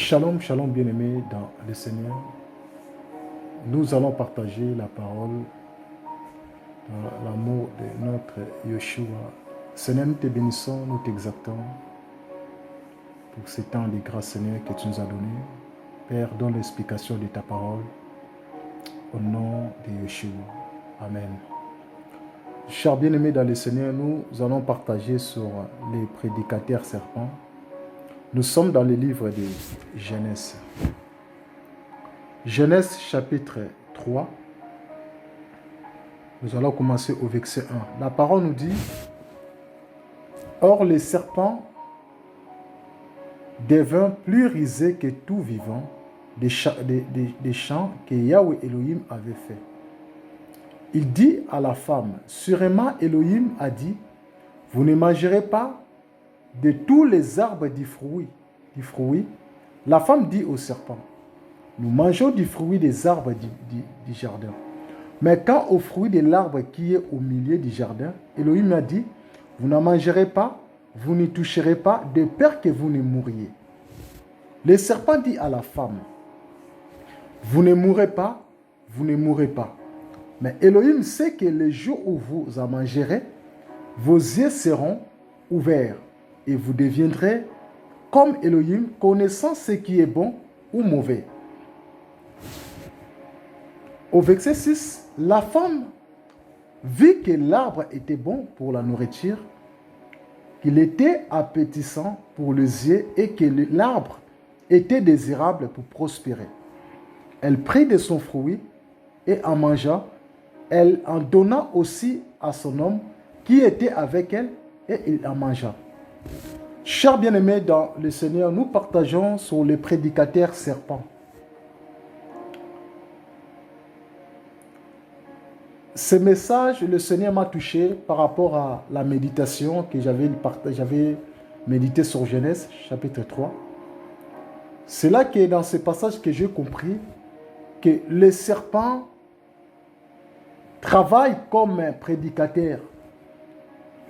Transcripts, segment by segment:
Shalom, shalom bien-aimés dans le Seigneur. Nous allons partager la parole dans l'amour de notre Yeshua. Seigneur, nous te bénissons, nous t'exaltons pour ce temps de grâce, Seigneur, que tu nous as donné. Père, donne l'explication de ta parole au nom de Yeshua. Amen. Chers bien-aimés dans le Seigneur, nous allons partager sur les prédicateurs serpents. Nous sommes dans le livre de Genèse. Genèse chapitre 3. Nous allons commencer au verset 1. La parole nous dit: Or le serpent devint plus rusé que tout vivant des champs que Yahweh Elohim avait fait. Il dit à la femme: Sûrement Elohim a dit, vous ne mangerez pas de tous les arbres du fruit. La femme dit au serpent: Nous mangeons du fruit des arbres du jardin. Mais quant au fruit de l'arbre qui est au milieu du jardin, Elohim a dit: Vous n'en mangerez pas, vous n'y toucherez pas, de peur que vous ne mouriez. Le serpent dit à la femme: Vous ne mourrez pas, vous ne mourrez pas. Mais Elohim sait que le jour où vous en mangerez, vos yeux seront ouverts et vous deviendrez comme Elohim, connaissant ce qui est bon ou mauvais. Au verset 6, la femme vit que l'arbre était bon pour la nourriture, qu'il était appétissant pour les yeux et que l'arbre était désirable pour prospérer. Elle prit de son fruit et en mangea. Elle en donna aussi à son homme qui était avec elle et il en mangea. Chers bien-aimés dans le Seigneur, nous partageons sur les prédicateurs serpents. Ce message, le Seigneur m'a touché par rapport à la méditation que j'avais médité sur Genèse, chapitre 3. C'est là que dans ce passage que j'ai compris que les serpents travaillent comme un prédicateur.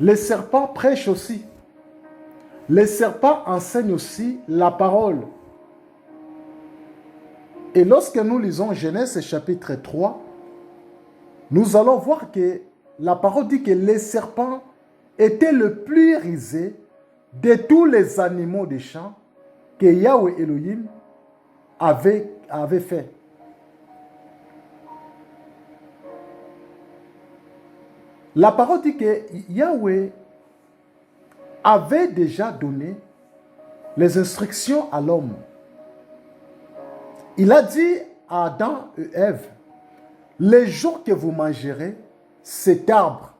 Les serpents prêchent aussi. Les serpents enseignent aussi la parole. Et lorsque nous lisons Genèse chapitre 3, nous allons voir que la parole dit que les serpents étaient le plus rusé de tous les animaux des champs que Yahweh Elohim avait fait. La parole dit que Yahweh avait déjà donné les instructions à l'homme. Il a dit à Adam et Ève: les jours que vous mangerez cet arbre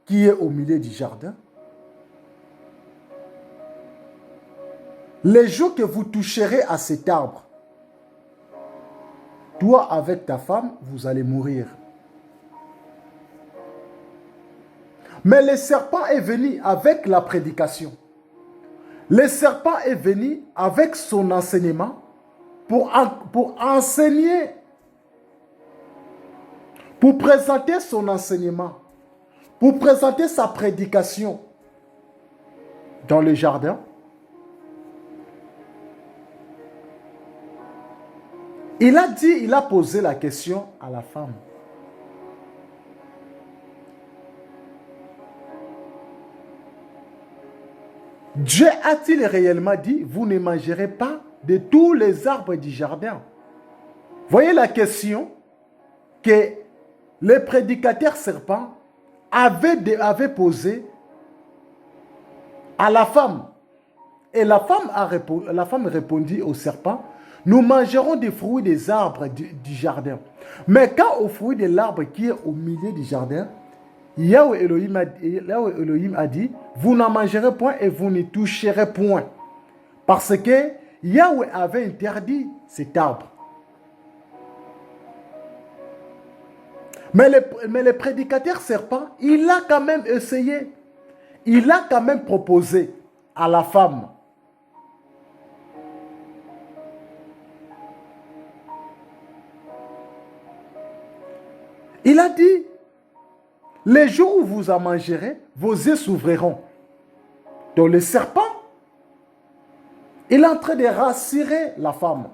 qui est au milieu du jardin, les jours que vous toucherez à cet arbre, toi avec ta femme, vous allez mourir. Mais le serpent est venu avec la prédication. Le serpent est venu avec son enseignement pour enseigner, pour présenter son enseignement, pour présenter sa prédication dans le jardin. Il a posé la question à la femme. Dieu a-t-il réellement dit: vous ne mangerez pas de tous les arbres du jardin? Voyez la question que les prédicateurs serpents avaient posée à la femme. Et la femme répondit au serpent: nous mangerons des fruits des arbres du jardin. Mais quant au fruit de l'arbre qui est au milieu du jardin, Yahweh Elohim a dit: vous n'en mangerez point et vous n'y toucherez point. Parce que Yahweh avait interdit cet arbre. Mais le prédicateur serpent, il a quand même essayé. Il a quand même proposé à la femme. Il a dit: les jours où vous en mangerez, vos yeux s'ouvriront. Donc le serpent Il est en train de rassurer la femme.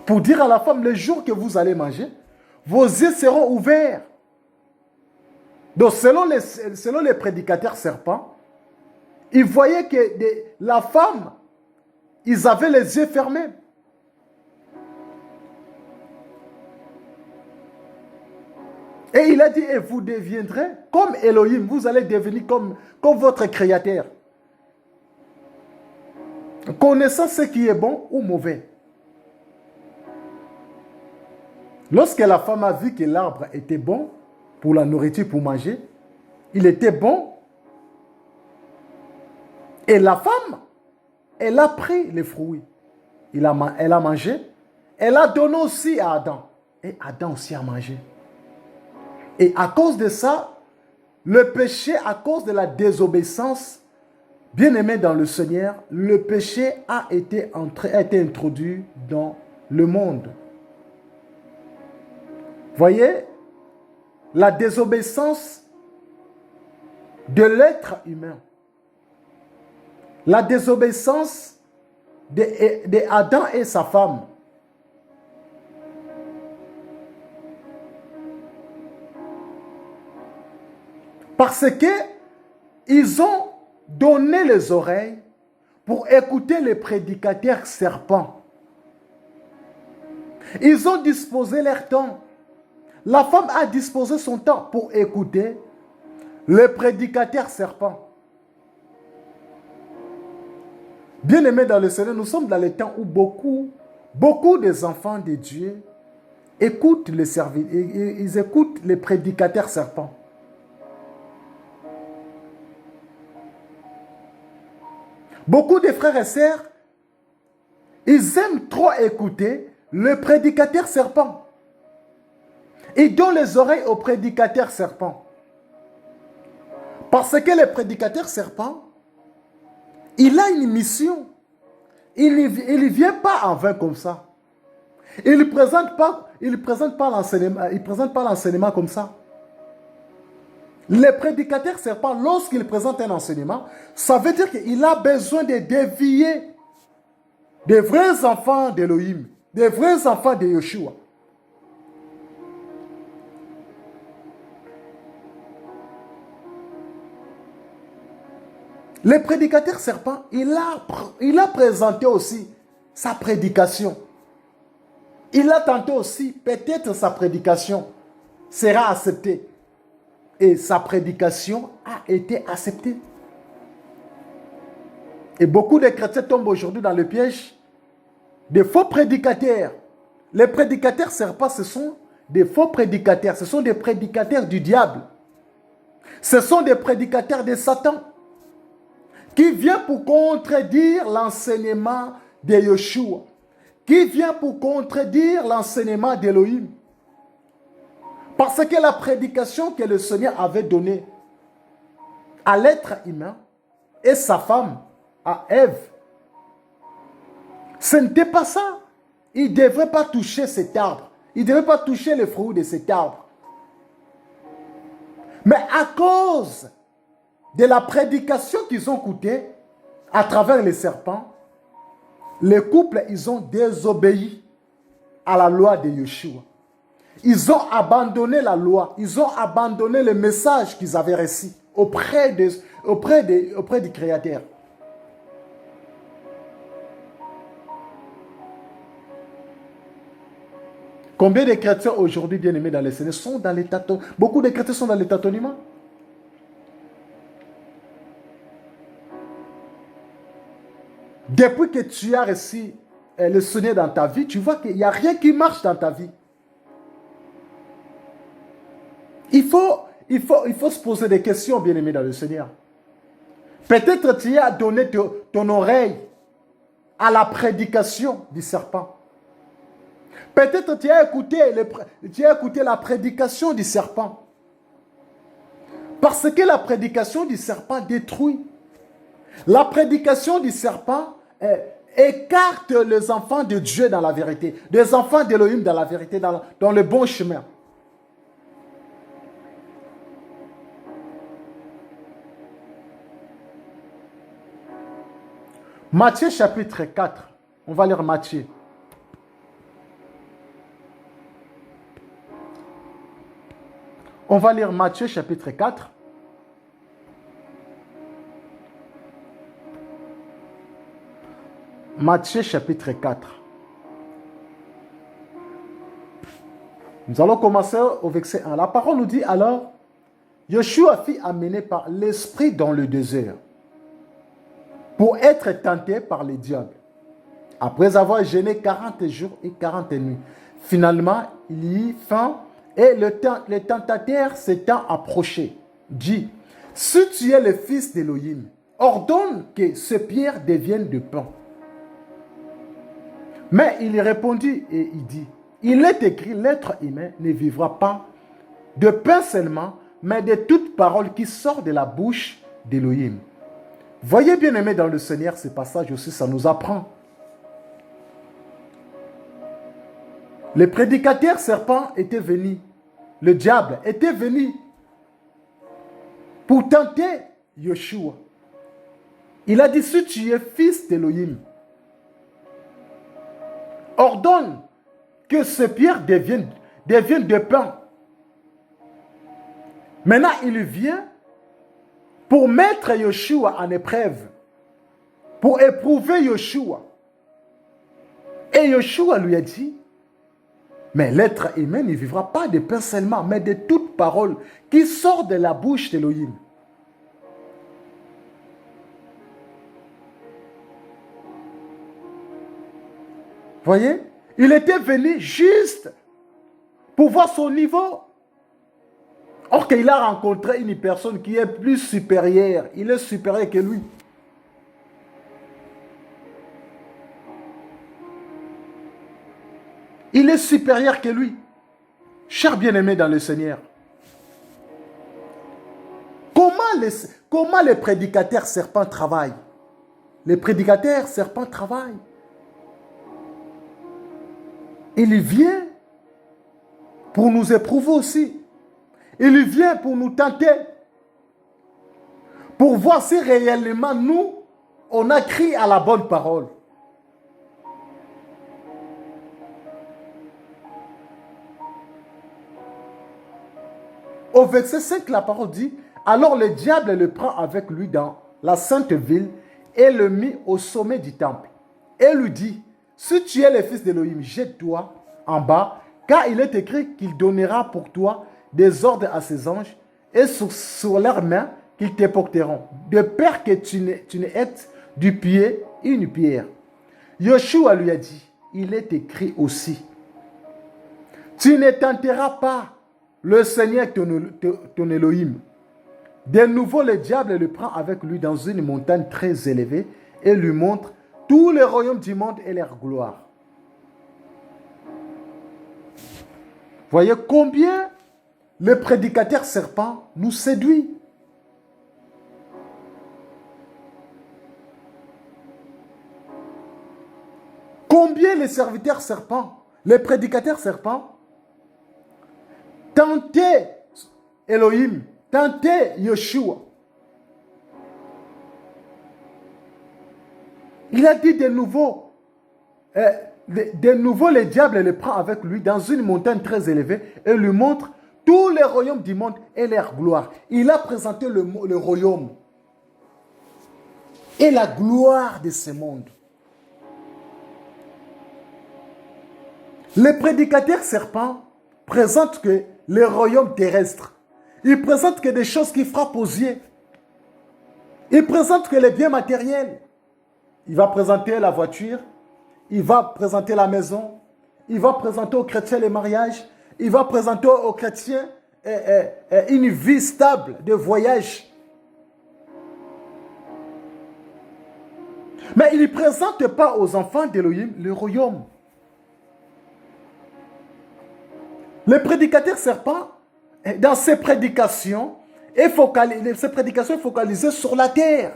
Pour dire à la femme, le jour que vous allez manger, vos yeux seront ouverts. Donc, selon les prédicateurs serpents, ils voyaient que la femme, ils avaient les yeux fermés. Et il a dit, et vous deviendrez comme Elohim, vous allez devenir comme votre créateur. Connaissant ce qui est bon ou mauvais. Lorsque la femme a vu que l'arbre était bon pour la nourriture, pour manger, il était bon. Et la femme, elle a pris les fruits. Elle a mangé. Elle a donné aussi à Adam. Et Adam aussi a mangé. Et à cause de ça, le péché, à cause de la désobéissance, bien aimé dans le Seigneur, le péché a été introduit dans le monde. Voyez, la désobéissance de l'être humain, la désobéissance d'Adam et sa femme, parce qu'ils ont donné les oreilles pour écouter les prédicateurs serpents. Ils ont disposé leur temps. La femme a disposé son temps pour écouter les prédicateurs serpents. Bien-aimés dans le Seigneur, nous sommes dans le temps où beaucoup des enfants de Dieu écoutent ils écoutent les prédicateurs serpents. Beaucoup de frères et sœurs, ils aiment trop écouter le prédicateur serpent. Ils donnent les oreilles au prédicateur serpent. Parce que le prédicateur serpent, il a une mission. Il ne vient pas en vain comme ça. Il ne présente pas l'enseignement comme ça. Le prédicateur serpent, lorsqu'il présente un enseignement, ça veut dire qu'il a besoin de dévier des vrais enfants d'Elohim, des vrais enfants de Yeshua. Le prédicateur serpent, il a présenté aussi sa prédication. Il a tenté aussi, peut-être sa prédication sera acceptée. Et sa prédication a été acceptée. Et beaucoup de chrétiens tombent aujourd'hui dans le piège des faux prédicateurs. Les prédicateurs serpents, ce sont des faux prédicateurs. Ce sont des prédicateurs du diable. Ce sont des prédicateurs de Satan qui viennent pour contredire l'enseignement de Yeshua, qui vient pour contredire l'enseignement d'Elohim. Parce que la prédication que le Seigneur avait donnée à l'être humain et sa femme, à Ève, ce n'était pas ça. Il ne devrait pas toucher cet arbre. Il ne devrait pas toucher les fruits de cet arbre. Mais à cause de la prédication qu'ils ont écoutée à travers les serpents, les couples, ils ont désobéi à la loi de Yeshua. Ils ont abandonné la loi. Ils ont abandonné le message qu'ils avaient reçu auprès du Créateur. Combien de chrétiens aujourd'hui, bien-aimés dans le Seigneur, sont dans les tâtonnements? Beaucoup de chrétiens sont dans les tâtonnements. Depuis que tu as reçu le Seigneur dans ta vie, tu vois qu'il n'y a rien qui marche dans ta vie. Il faut se poser des questions, bien-aimés dans le Seigneur. Peut-être tu as donné ton oreille à la prédication du serpent. Peut-être tu as écouté la prédication du serpent. Parce que la prédication du serpent détruit. La prédication du serpent écarte les enfants de Dieu dans la vérité, des enfants d'Elohim dans la vérité, dans le bon chemin. Matthieu chapitre 4. On va lire Matthieu. On va lire Matthieu chapitre 4. Matthieu chapitre 4. Nous allons commencer au verset 1. La parole nous dit alors, Yeshua fut amené par l'Esprit dans le désert pour être tenté par les diables. Après avoir jeûné 40 jours et 40 nuits, finalement, il y eut faim et le tentateur s'étant approché, dit, si tu es le fils d'Élohim, ordonne que ce pierre devienne de pain. Mais il répondit et il dit, il est écrit, l'être humain ne vivra pas de pain seulement, mais de toute parole qui sort de la bouche d'Élohim. Voyez bien aimé dans le Seigneur, ce passage aussi, ça nous apprend. Les prédicateurs serpents étaient venus, le diable était venu pour tenter Yeshua. Il a dit, si tu es fils d'Élohim, ordonne que ce pierre devienne de pain. Maintenant, il vient pour mettre Yeshua en épreuve, pour éprouver Yeshua. Et Yeshua lui a dit, mais l'être humain ne vivra pas de pain seulement, mais de toute parole qui sort de la bouche d'Élohim. Voyez, il était venu juste pour voir son niveau. Or qu'il a rencontré une personne qui est plus supérieure. Il est supérieur que lui. Il est supérieur que lui. Cher bien-aimé dans le Seigneur. Comment les prédicateurs serpents travaillent? Les prédicateurs serpents travaillent. Il vient pour nous éprouver aussi. Il vient pour nous tenter. Pour voir si réellement nous, on a crié à la bonne parole. Au verset 5, la parole dit, alors le diable le prend avec lui dans la sainte ville et le mit au sommet du temple. Et lui dit, si tu es le fils d'Élohim, jette-toi en bas, car il est écrit qu'il donnera pour toi des ordres à ses anges et sur leurs mains qu'ils te porteront, de peur que tu ne heurtes du pied une pierre. Yeshua lui a dit, il est écrit aussi, tu ne tenteras pas le Seigneur ton Elohim. De nouveau, le diable le prend avec lui dans une montagne très élevée et lui montre tous les royaumes du monde et leur gloire. Voyez combien le prédicateur serpent nous séduit. Combien les serviteurs serpents, les prédicateurs serpents, tentaient Elohim, tentaient Yeshua. Il a dit de nouveau, le diable le prend avec lui dans une montagne très élevée et lui montre tous les royaumes du monde et leur gloire. Il a présenté le royaume et la gloire de ce monde. Les prédicateurs serpents présentent que les royaumes terrestres. Ils présentent que des choses qui frappent aux yeux. Ils présentent que les biens matériels. Il va présenter la voiture, il va présenter la maison, il va présenter aux chrétiens les mariages, il va présenter aux chrétiens une vie stable de voyage. Mais il ne présente pas aux enfants d'Élohim le royaume. Le prédicateur serpent, dans ses prédications, est focalisées sur la terre.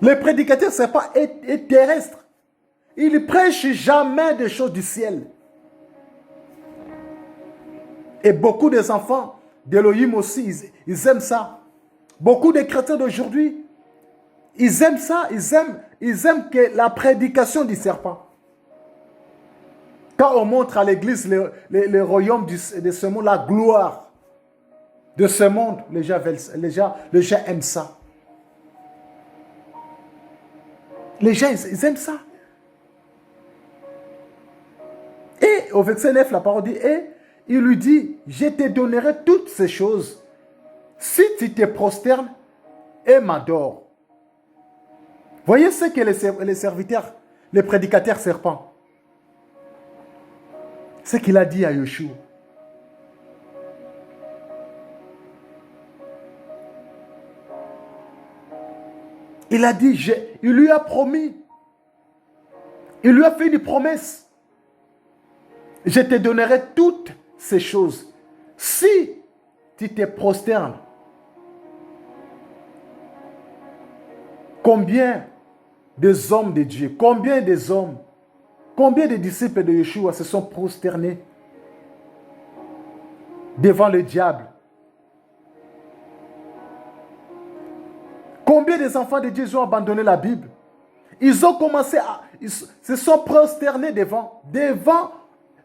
Le prédicateur serpent est terrestre. Il ne prêche jamais des choses du ciel. Et beaucoup des enfants d'Élohim aussi, ils aiment ça. Beaucoup de chrétiens d'aujourd'hui, ils aiment ça, ils aiment que la prédication du serpent. Quand on montre à l'église le royaume de ce monde, la gloire de ce monde, les gens aiment ça. Les gens, ils aiment ça. Et au verset 9, la parole dit, et il lui dit, je te donnerai toutes ces choses si tu te prosternes et m'adores. Voyez ce que les serviteurs, les prédicateurs serpents, ce qu'il a dit à Yeshua. Il a dit, il lui a promis, il lui a fait une promesse. Je te donnerai toutes ces choses si tu te prosternes. Combien des hommes de Dieu, combien de disciples de Yeshua se sont prosternés devant le diable? Combien des enfants de Dieu ont abandonné la Bible? Ils ont commencé ils se sont prosternés devant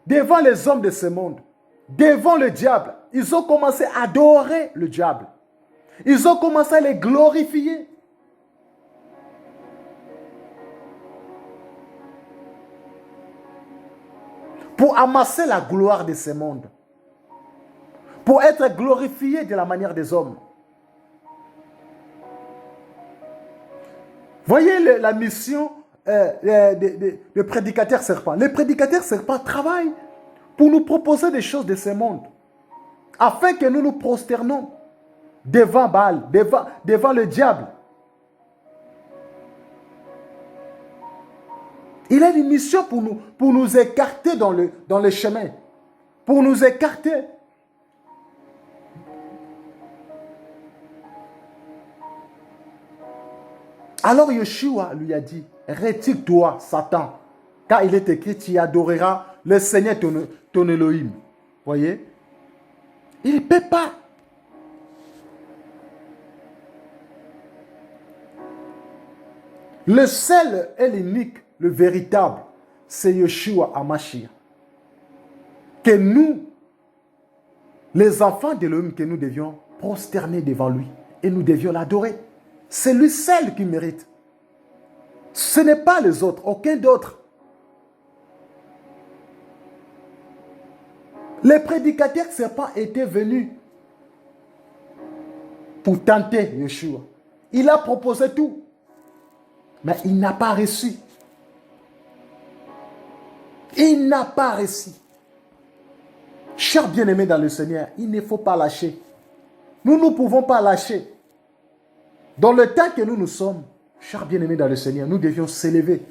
les hommes de ce monde, devant le diable. Ils ont commencé à adorer le diable. Ils ont commencé à les glorifier. Pour amasser la gloire de ce monde. Pour être glorifié de la manière des hommes. Voyez la mission des prédicateurs serpents. Les prédicateurs serpents travaillent pour nous proposer des choses de ce monde. Afin que nous nous prosternons devant Baal, devant le diable. Il a une mission pour nous écarter dans le chemin. Pour nous écarter. Alors Yeshua lui a dit, retire-toi, Satan, car il est écrit, tu adoreras le Seigneur ton Elohim. Voyez? Il ne peut pas. Le seul et l'unique, le véritable, c'est Yeshua HaMashiach. Que nous, les enfants d'Elohim, que nous devions prosterner devant lui et nous devions l'adorer. C'est lui seul qui mérite. Ce n'est pas les autres, aucun d'autre. Les prédicateurs serpents étaient venus pour tenter Yeshua. Il a proposé tout, mais il n'a pas reçu. Il n'a pas reçu. Chers bien-aimés dans le Seigneur, il ne faut pas lâcher. Nous ne pouvons pas lâcher. Dans le temps que nous sommes, chers bien-aimés dans le Seigneur, nous devions s'élever.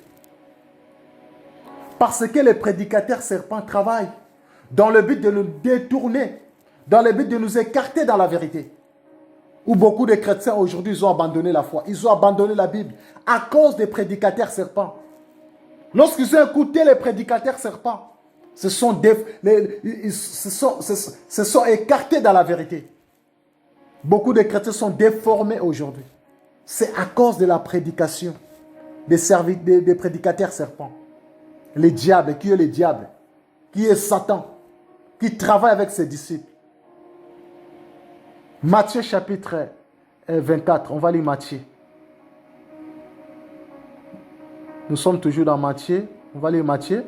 Parce que les prédicateurs serpents travaillent dans le but de nous détourner, dans le but de nous écarter dans la vérité. Où beaucoup de chrétiens aujourd'hui, ils ont abandonné la foi, ils ont abandonné la Bible à cause des prédicateurs serpents. Lorsqu'ils ont écouté les prédicateurs serpents, se sont écartés dans la vérité. Beaucoup de chrétiens sont déformés aujourd'hui. C'est à cause de la prédication des prédicateurs serpents. Les diables, qui est le diable? Qui est Satan? Qui travaille avec ses disciples. Matthieu chapitre 24, on va lire Matthieu. Nous sommes toujours dans Matthieu, on va lire Matthieu.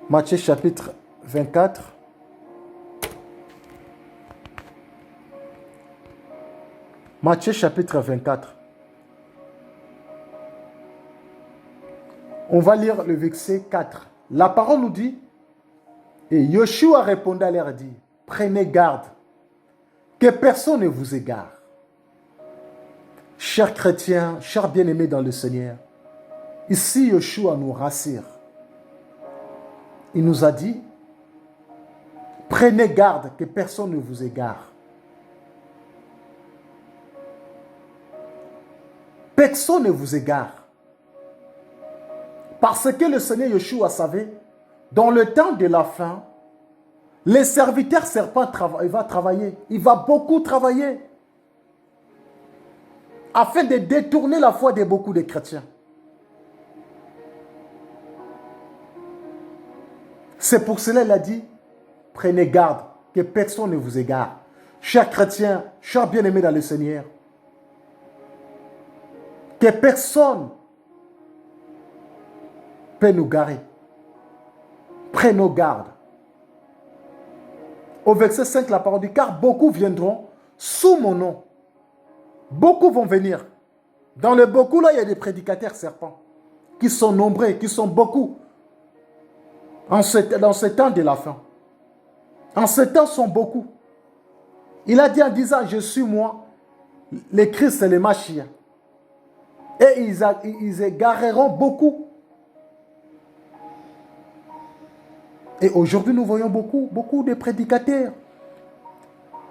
Matthieu chapitre 24. Matthieu chapitre 24. On va lire le verset 4. La parole nous dit, et Yeshua répondit à leur dit, prenez garde, que personne ne vous égare. Chers chrétiens, chers bien-aimés dans le Seigneur, ici Yeshua nous rassure. Il nous a dit, prenez garde que personne ne vous égare. Personne ne vous égare. Parce que le Seigneur Yeshua savait, dans le temps de la fin, Les serviteurs serpents, il va travailler. Il va beaucoup travailler. Afin de détourner la foi de beaucoup de chrétiens. C'est pour cela qu'il a dit, prenez garde, que personne ne vous égare. Chers chrétiens, chers bien-aimés dans le Seigneur, que personne peut nous garer. Prenons garde. Au verset 5, la parole dit, car beaucoup viendront sous mon nom. Beaucoup vont venir. Dans le beaucoup, là, il y a des prédicateurs serpents qui sont nombreux, qui sont beaucoup. Dans ce temps de la fin. En ce temps, sont beaucoup. Il a dit en disant, je suis moi, le Christ et le Machia. Et ils égareront beaucoup. Et aujourd'hui, nous voyons beaucoup de prédicateurs,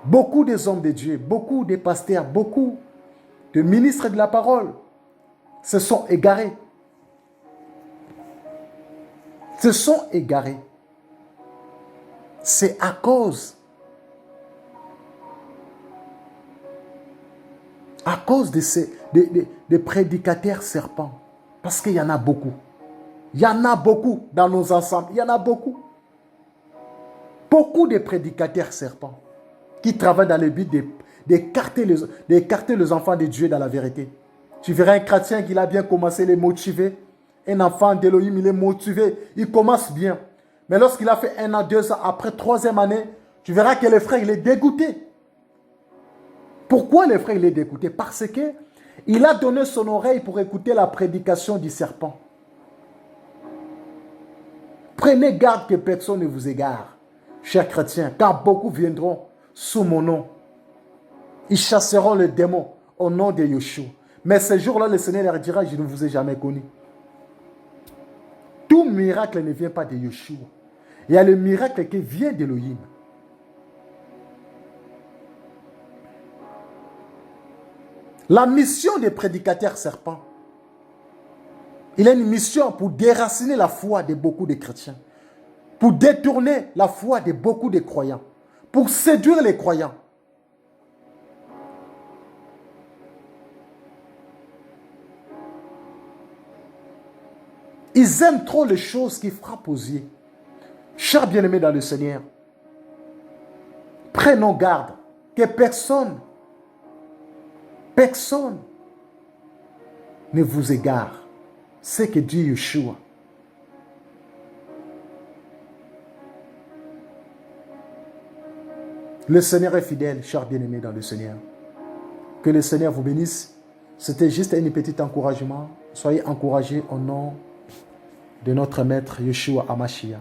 beaucoup des hommes de Dieu, beaucoup de pasteurs, beaucoup de ministres de la parole se sont égarés. Se sont égarés. C'est à cause de ces des prédicateurs serpents. Parce qu'il y en a beaucoup. Il y en a beaucoup dans nos ensembles. Il y en a beaucoup. Beaucoup de prédicateurs serpents qui travaillent dans le but d'écarter les enfants de Dieu dans la vérité. Tu verras un chrétien qui a bien commencé à les motiver. Un enfant d'Élohim, il est motivé. Il commence bien. Mais lorsqu'il a fait 1 an, 2 ans, après 3e année, tu verras que le frère, il est dégoûté. Pourquoi le frère, il est dégoûté? Parce que il a donné son oreille pour écouter la prédication du serpent. Prenez garde que personne ne vous égare, chers chrétiens, car beaucoup viendront sous mon nom. Ils chasseront les démons au nom de Yeshua. Mais ce jour-là, le Seigneur leur dira, je ne vous ai jamais connu. Tout miracle ne vient pas de Yeshua. Il y a le miracle qui vient d'Élohim. La mission des prédicateurs serpents, il a une mission pour déraciner la foi de beaucoup de chrétiens, pour détourner la foi de beaucoup de croyants, pour séduire les croyants. Ils aiment trop les choses qui frappent aux yeux. Chers bien-aimés dans le Seigneur, prenons garde que personne ne vous égare. C'est que dit Yeshua. Le Seigneur est fidèle, chers bien-aimés dans le Seigneur. Que le Seigneur vous bénisse. C'était juste un petit encouragement. Soyez encouragés au nom de notre Maître Yeshua HaMashiach.